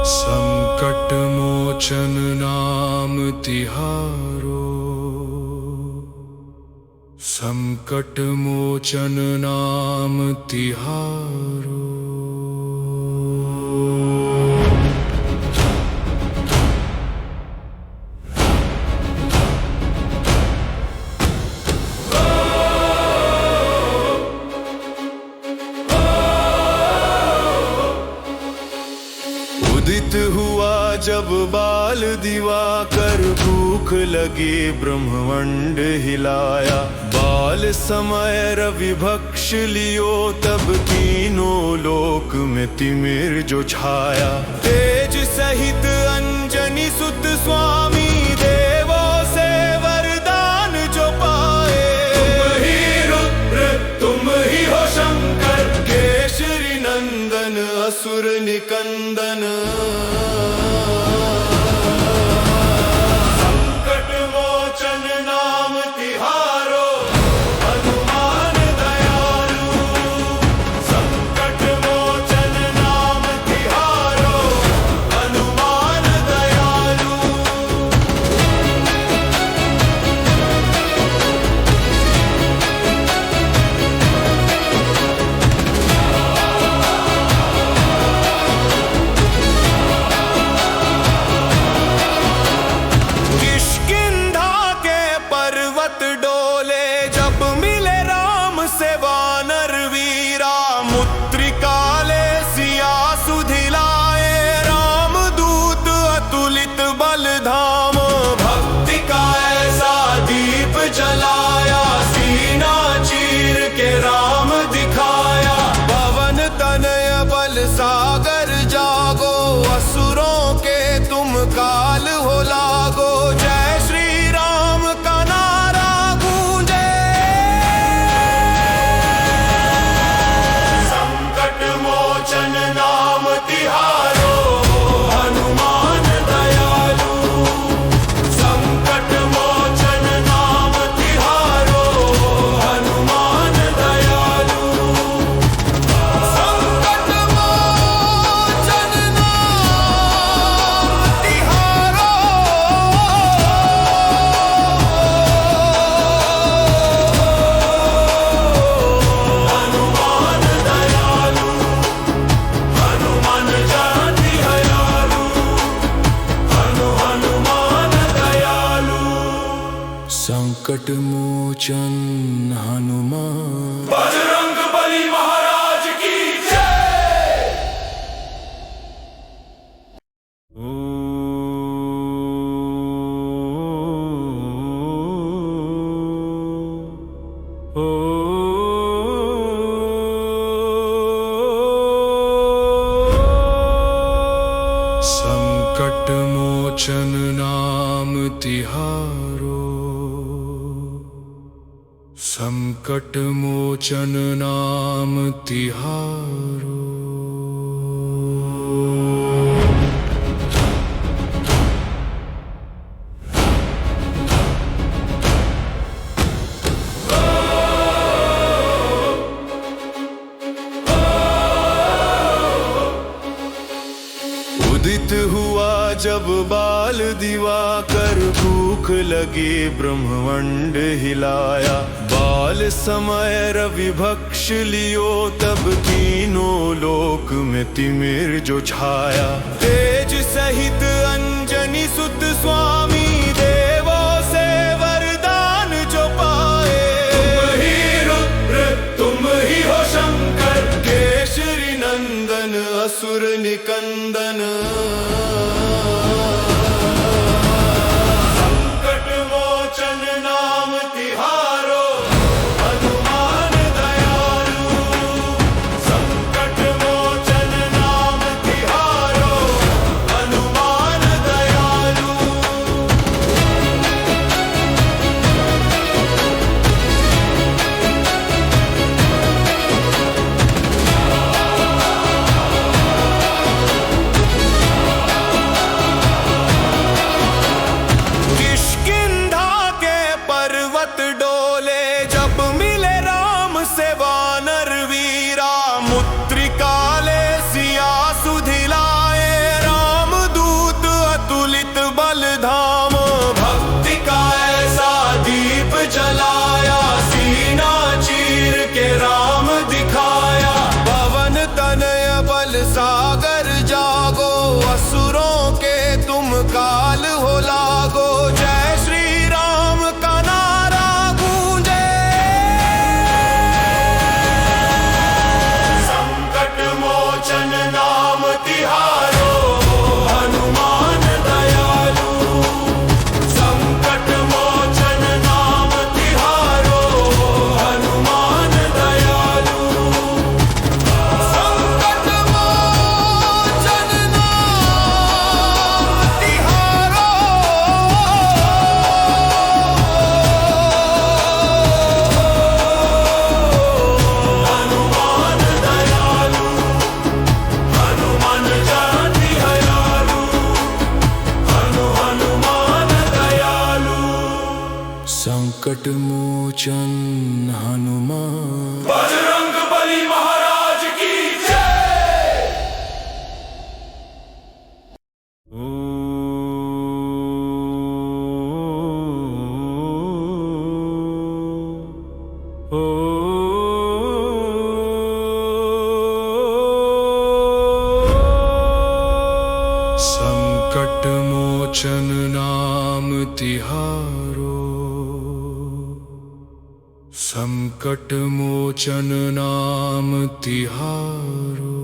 संकट मोचन नाम तिहारो, संकट मोचन नाम तिहारो। उदित हुआ जब बाल दिवाकर, भूख लगी ब्रह्मांड हिलाया। बाल समय रवि भक्ष लियो, तब तीनों लोक में तिमिर जो छाया। तेज सहित अंजनी सुत स्वामी, देवों से वरदान जो पाए। तुम ही रुद्र तुम ही हो शंकर, केशरी नंदन असुर निकंदन। संकट मोचन नाम तिहारो, हनुमान दयालु। संकट मोचन नाम तिहारो, हनुमान दयालु। किष्किंधा के पर्वत डोले, जब मिले राम से वानर वीरा। मुद्रिकाले सिया सुधिलाए, रामदूत अतुलित बलधाम। भक्ति का ऐसा दीप जलाया, सीना चीर के राम दिखाया। पवन तनय बल सागर जागो, असुरों के तुम काल हो लागो। जय श्री राम का नारा गूंजे। संकट मोचन नाम तिहारो, हनुमान दयालु। संकट मोचन नाम तिहारो, हनुमान दयालु। संकट मोचन नाम तिहारो, हनुमान दयालु। हनुमान जाति हयालु, हनुमान दयालु। संकट मोचन हनुमान। बजरंग बली महाराज की जय। संकट मोचन नाम तिहारो, संकट मोचन नाम तिहारो। उदित हुआ जब बाल दिवाकर, भूख लगी ब्रह्मांड हिलाया। बाल समय रवि भक्ष लियो, तब तीनों लोक में तिमिर जो छाया। तेज सहित अंजनी सुत स्वामी, देवों से वरदान जो पाए। तुम ही रुद्र तुम ही हो शंकर, केशरी नंदन असुर निकंदन। संकट मोचन नाम तिहारो, हनुमान दयालु। संकट मोचन नाम तिहारो, हनुमान दयालु। संकट मोचन हनुमान। बजरंग बली महाराज की जय। संकट मोचन नाम तिहारो, संकट मोचन नाम तिहारो।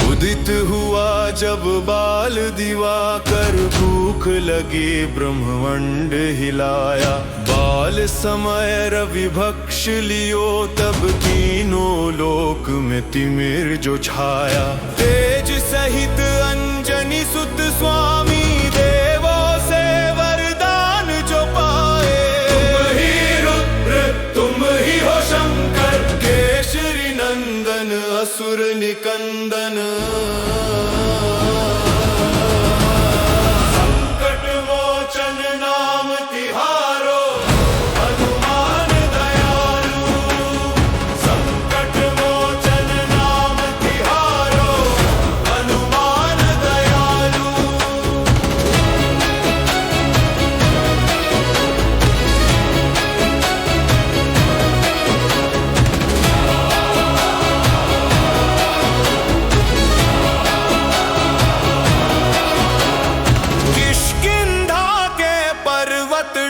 उदित हुआ जब बाल दिवाकर, भूख लगी ब्रह्मांड हिलाया। बाल समय रवि भक्ष लियो, तब तीनों लोक में तिमिर जो छाया। तेज सहित अंजनी सुत स्वामी, देवों से वरदान जो पाए। तुम ही रुद्र तुम ही हो शंकर, केसरी नंदन असुर निकंदन। संकट मोचन नाम तिहारो, हनुमान दयालु। संकट मोचन नाम तिहारो, हनुमान दयालु।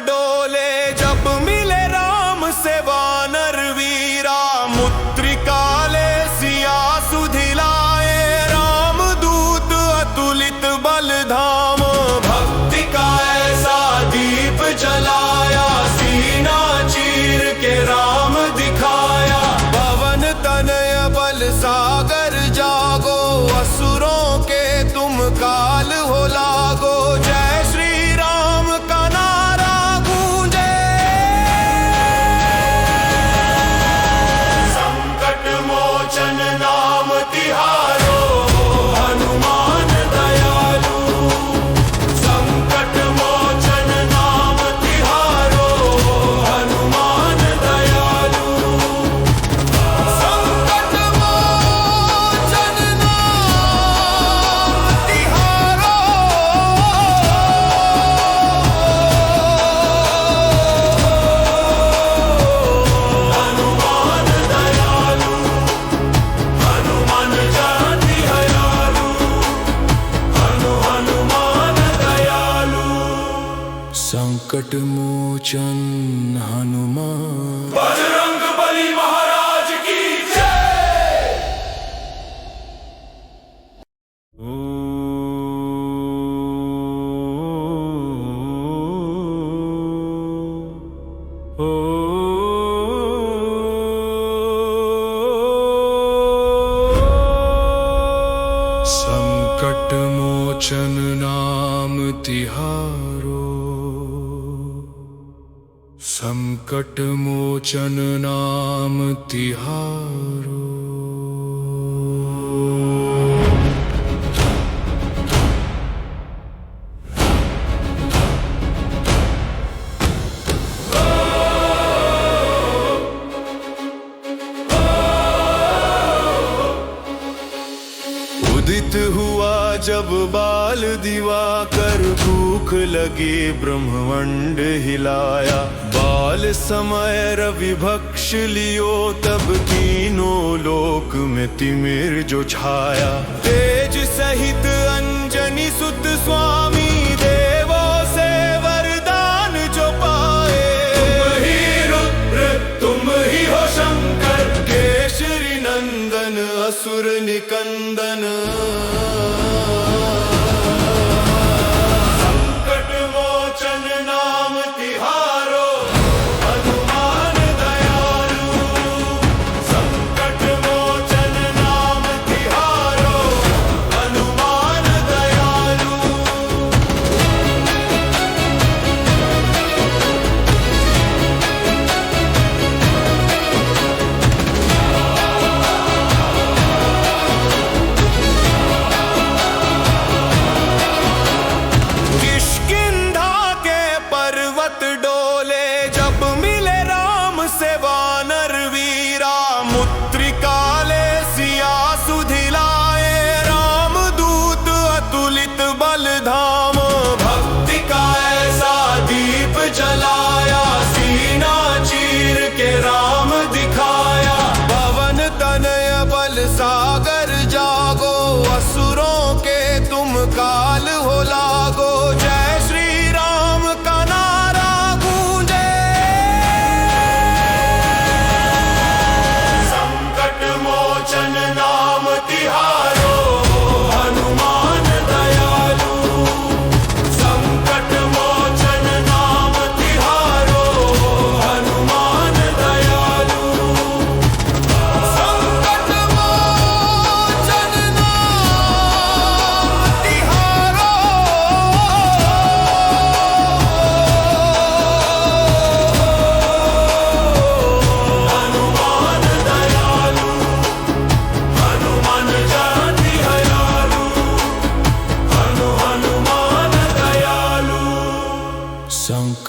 डोले जब मिले राम से वानर वीरा, मुद्रिकाले सिया सुधिलाए। राम दूत अतुलित बल धाम, भक्ति का ऐसा दीप जलाया। सीना चीर के राम दिखाया, पवन तनय बल सागर जागो। असुरों के तुम काल हो लागो, जय श्री राम का नारा गूंजे। संकट मोचन नाम तिहारो, हनुमान दयालु। संकट मोचन नाम तिहारो, हनुमान दयालु। संकट मोचन नाम तिहारो, हनुमान दयालु। हनुमान जाति हयालु, हनुमान दयालु। संकट मोचन हनुमान। बजरंग बली महाराज की जय। संकट मोचन नाम तिहारो, संकट मोचन नाम तिहारो। उदित हुआ जब बाल दिवाकर, भूख लगी ब्रह्मांड हिलाया। बाल समय रवि भक्ष लियो, तब तीनों लोक में तिमिर जो छाया। तेज सहित अंजनी सुत स्वामी, देवों से वरदान जो पाए। तुम ही रुद्र तुम ही हो शंकर, केसरी नंदन असुर निकंदन। संकट मोचन नाम तिहारो, हनुमान दयालु। संकट मोचन नाम तिहारो, हनुमान दयालु।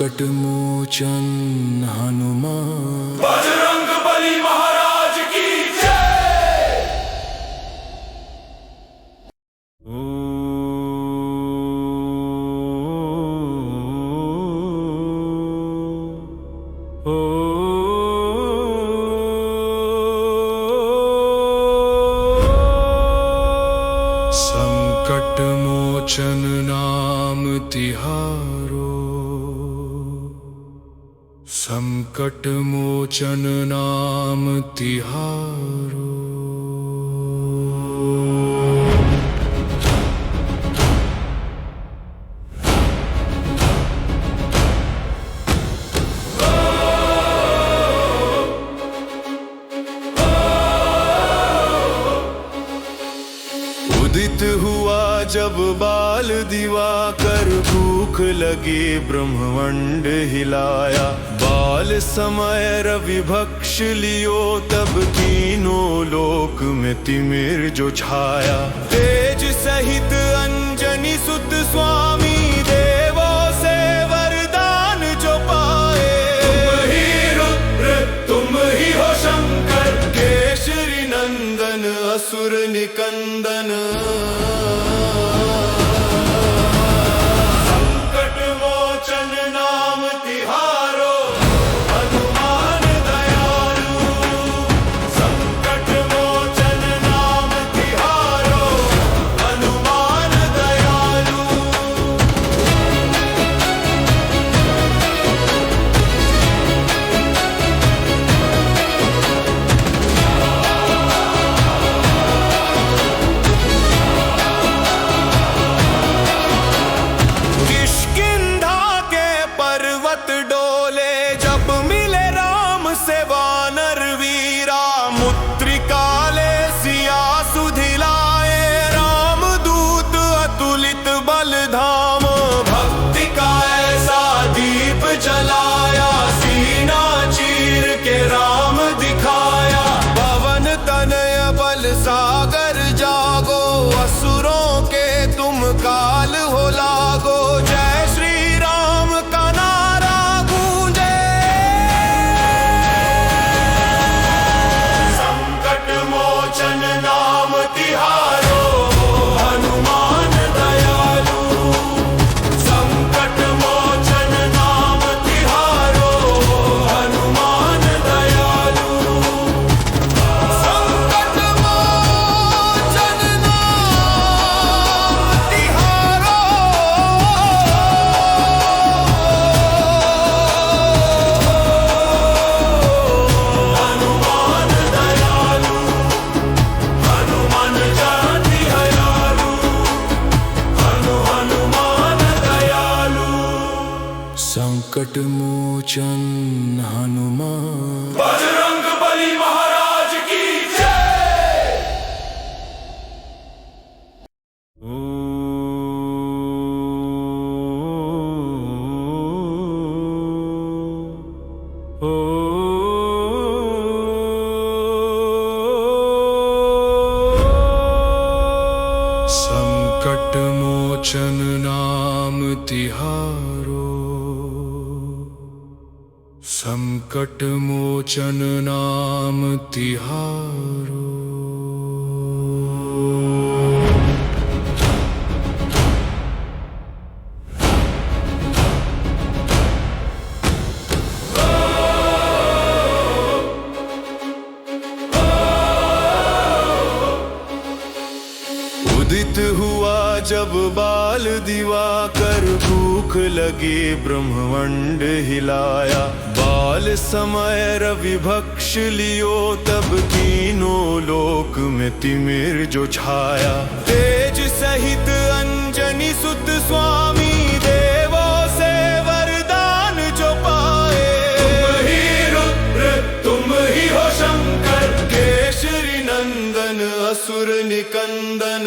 संकट मोचन हनुमान। बजरंग बली महाराज की जय। संकट मोचन नाम तिहारो, संकट मोचन नाम तिहारो। उदित हुआ जब बाल दिवाकर, भूख लगी ब्रह्मांड हिलाया। बाल समय रवि भक्ष लियो, तब तीनों लोक में तिमिर जो छाया। तेज सहित अंजनी सुत स्वामी, देवों से वरदान जो पाए। तुम ही रुद्र तुम ही हो शंकर, केसरी नंदन असुर निकंदन। संकट मोचन नाम तिहारो, हनुमान दयालु। संकट मोचन नाम तिहारो, हनुमान दयालु। किष्किंधा के पर्वत डोले, जब मिले राम से वानर वीरा। मुद्रिकाले सिया सुधिलाए, राम दूत अतुलित बल धाम। भक्ति का ऐसा दीप जलाया, सीना चीर के राम दिखाया। पवन तनय बल सागर जागो, असुरों के तुम काल हो लागो। जय श्री राम का नारा गूंजे। संकट मोचन नाम तिहारो, हनुमान दयालु। संकट मोचन नाम तिहारो, हनुमान दयालु। संकट मोचन नाम तिहारो, हनुमान दयालु। हनुमान जाति हयालु, हनुमान दयालु। संकट मोचन हनुमान। बजरंग बली महाराज की जय। संकट मोचन नाम तिहारो, संकट मोचन नाम तिहारो। उदित हुआ जब बाल दिवाकर, भूख लगी ब्रह्मांड हिलाया। बाल समय रवि भक्ष लियो, तब तीनों लोक में तिमिर जो छाया। तेज सहित अंजनी सुत स्वामी, देवों से वरदान जो पाए। तुम ही रुद्र तुम ही हो शंकर, केसरी नंदन असुर निकंदन।